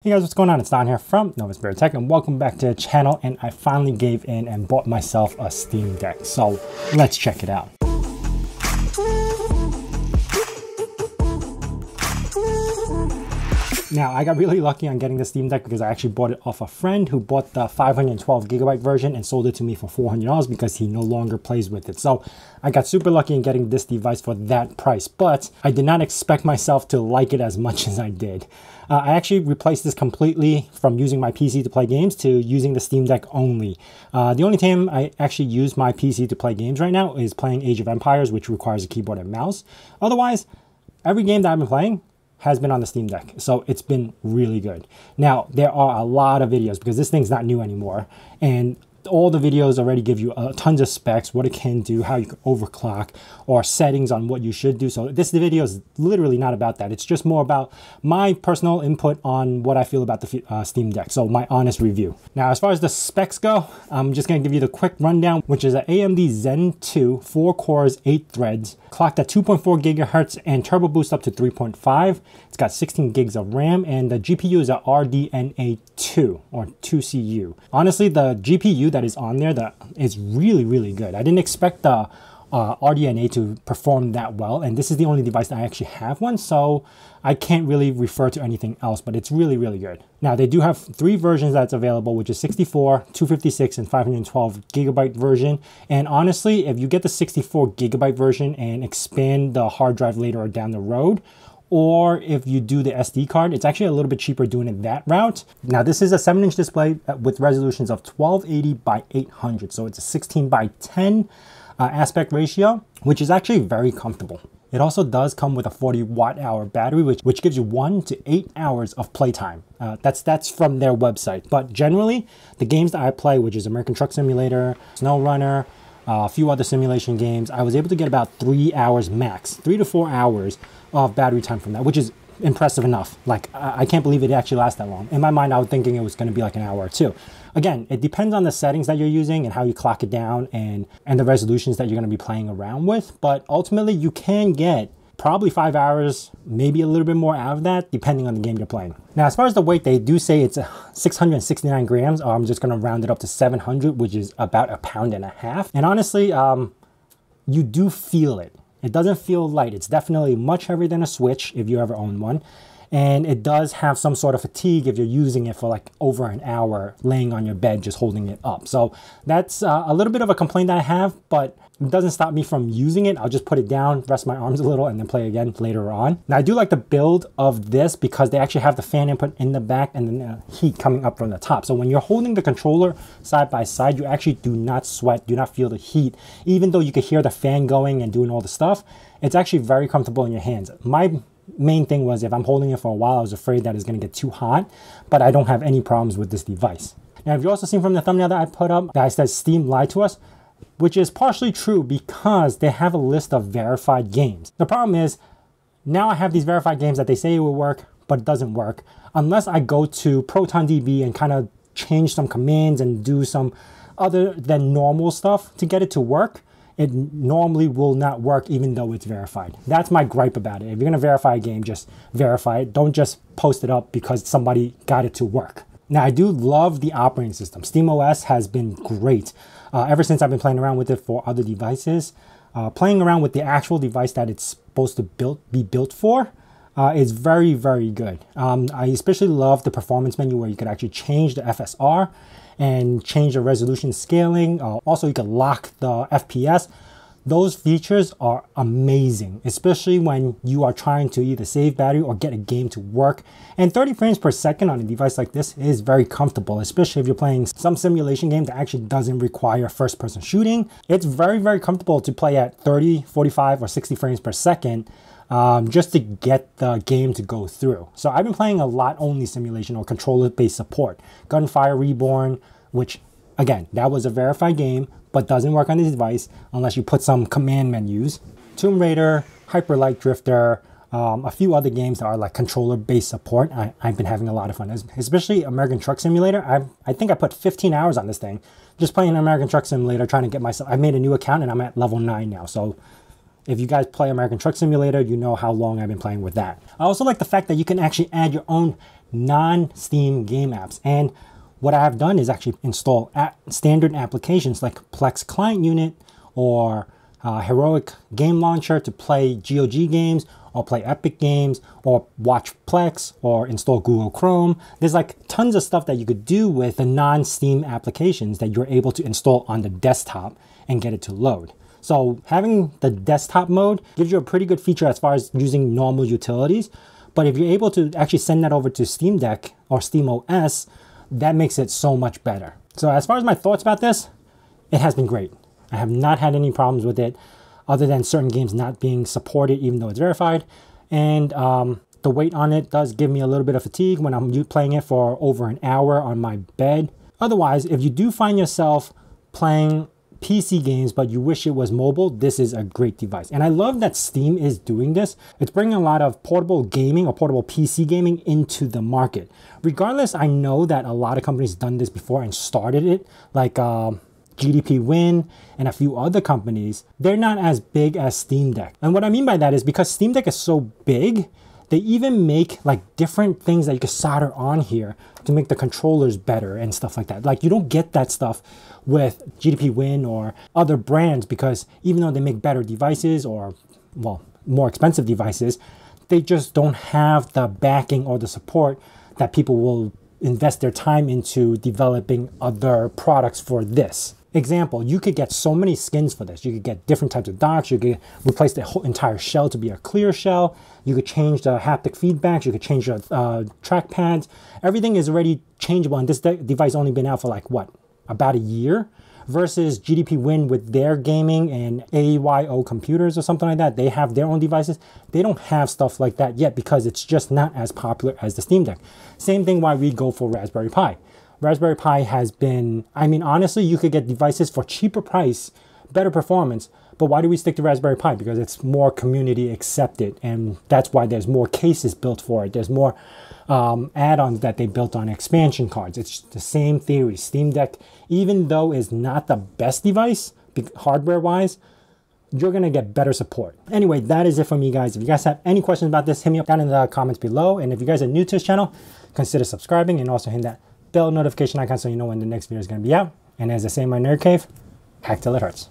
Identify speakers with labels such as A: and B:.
A: Hey guys, what's going on? It's Don here from Novaspirit Tech and welcome back to the channel. And I finally gave in and bought myself a Steam Deck. So let's check it out. Now, I got really lucky on getting the Steam Deck because I actually bought it off a friend who bought the 512 gigabyte version and sold it to me for $400 because he no longer plays with it. So I got super lucky in getting this device for that price, but I did not expect myself to like it as much as I did. I actually replaced this completely from using my PC to play games to using the Steam Deck only. The only time I actually use my PC to play games right now is playing Age of Empires, which requires a keyboard and mouse. Otherwise, every game that I've been playing has been on the Steam Deck, so it's been really good. Now, there are a lot of videos because this thing's not new anymore, and all the videos already give you tons of specs, what it can do, how you can overclock, or settings on what you should do. So this video is literally not about that. It's just more about my personal input on what I feel about the Steam Deck. So my honest review. Now, as far as the specs go, I'm just going to give you the quick rundown, which is an AMD Zen 2, 4 cores, 8 threads, clocked at 2.4 gigahertz and turbo boost up to 3.5. It's got 16 gigs of RAM, and the GPU is a RDNA 2 or 2CU. Honestly, the GPU that is on there that is really good. I didn't expect the RDNA to perform that well, and this is the only device that I actually have one, so I can't really refer to anything else, but it's really good. Now, they do have 3 versions that's available, which is 64, 256, and 512 gigabyte version. And honestly, if you get the 64 gigabyte version and expand the hard drive later down the road, or if you do the SD card, it's actually a little bit cheaper doing it that route. Now, this is a 7-inch display with resolutions of 1280 by 800, so it's a 16 by 10 aspect ratio, which is actually very comfortable. It also does come with a 40 watt-hour battery, which gives you 1 to 8 hours of playtime. That's from their website. But generally, the games that I play, which is American Truck Simulator, Snow Runner, a few other simulation games, I was able to get about 3 hours max, 3 to 4 hours of battery time from that, which is impressive enough. Like, I can't believe it actually lasts that long. In my mind, I was thinking it was going to be like an hour or two. Again, it depends on the settings that you're using and how you clock it down and the resolutions that you're going to be playing around with. But ultimately, you can get probably 5 hours, maybe a little bit more out of that, depending on the game you're playing. Now, as far as the weight, they do say it's 669 grams. I'm just going to round it up to 700, which is about 1.5 pounds. And honestly, you do feel it. It doesn't feel light. It's definitely much heavier than a Switch if you ever own one. And it does have some sort of fatigue if you're using it for like over an hour laying on your bed just holding it up. So that's a little bit of a complaint that I have, but it doesn't stop me from using it. I'll just put it down, rest my arms a little, and then play again later on. Now, I do like the build of this because they actually have the fan input in the back and then the heat coming up from the top. So when you're holding the controller side by side, you actually do not sweat, do not feel the heat. Even though you could hear the fan going and doing all the stuff, it's actually very comfortable in your hands. My main thing was if I'm holding it for a while, I was afraid that it's going to get too hot, but I don't have any problems with this device. Now, if you also seen from the thumbnail that I put up, guys, that Steam lied to us, which is partially true because they have a list of verified games. The problem is, now I have these verified games that they say it will work, but it doesn't work unless I go to ProtonDB and kind of change some commands and do some other than normal stuff to get it to work. It normally will not work even though it's verified. That's my gripe about it. If you're gonna verify a game, just verify it. Don't just post it up because somebody got it to work. Now, I do love the operating system. SteamOS has been great ever since I've been playing around with it for other devices. Playing around with the actual device that it's supposed to be built for is very good. I especially love the performance menu where you could actually change the FSR and change the resolution scaling. Also, you can lock the FPS. Those features are amazing, especially when you are trying to either save battery or get a game to work. And 30 frames per second on a device like this is very comfortable, especially if you're playing some simulation game that actually doesn't require first-person shooting. It's very comfortable to play at 30, 45, or 60 frames per second just to get the game to go through. So I've been playing a lot only simulation or controller-based support. Gunfire Reborn, which again, that was a verified game, but doesn't work on this device unless you put some command menus. Tomb Raider, Hyper Light Drifter, a few other games that are like controller-based support. I've been having a lot of fun, especially American Truck Simulator. I think I put 15 hours on this thing, just playing American Truck Simulator, trying to get myself. I made a new account and I'm at level 9 now, so If you guys play American Truck Simulator, you know how long I've been playing with that. I also like the fact that you can actually add your own non-Steam game apps. And what I have done is actually install standard applications like Plex Client Unit or Heroic Game Launcher to play GOG games or play Epic games or watch Plex or install Google Chrome. There's like tons of stuff that you could do with the non-Steam applications that you're able to install on the desktop and get it to load. So having the desktop mode gives you a pretty good feature as far as using normal utilities. But if you're able to actually send that over to Steam Deck or Steam OS, that makes it so much better. So as far as my thoughts about this, it has been great. I have not had any problems with it other than certain games not being supported even though it's verified. And the weight on it does give me a little bit of fatigue when I'm playing it for over an hour on my bed. Otherwise, if you do find yourself playing PC games, but you wish it was mobile, this is a great device. And I love that Steam is doing this. It's bringing a lot of portable gaming or portable PC gaming into the market. Regardless, I know that a lot of companies done this before and started it, like GDP Win and a few other companies. They're not as big as Steam Deck. And what I mean by that is because Steam Deck is so big, they even make like different things that you can solder on here to make the controllers better and stuff like that. Like you don't get that stuff with GDP Win or other brands because even though they make better devices or, well, more expensive devices, they just don't have the backing or the support that people will invest their time into developing other products for this. Example, you could get so many skins for this. You could get different types of docks. You could replace the whole entire shell to be a clear shell. You could change the haptic feedbacks. You could change the track pads. Everything is already changeable. And this device only been out for like, what, about a year? Versus GDP Win with their gaming and AYO computers or something like that. They have their own devices. They don't have stuff like that yet because it's just not as popular as the Steam Deck. Same thing why we go for Raspberry Pi. Raspberry Pi has been, I mean, honestly, you could get devices for cheaper price, better performance, but why do we stick to Raspberry Pi? Because it's more community accepted, and that's why there's more cases built for it. There's more add-ons that they built on expansion cards. It's the same theory. Steam Deck, even though is not the best device, hardware-wise, you're gonna get better support. Anyway, that is it for me, guys. If you guys have any questions about this, hit me up down in the comments below. And if you guys are new to this channel, consider subscribing and also hit that bell notification icon so you know when the next video is going to be out. And as I say in my nerd cave, hack till it hurts.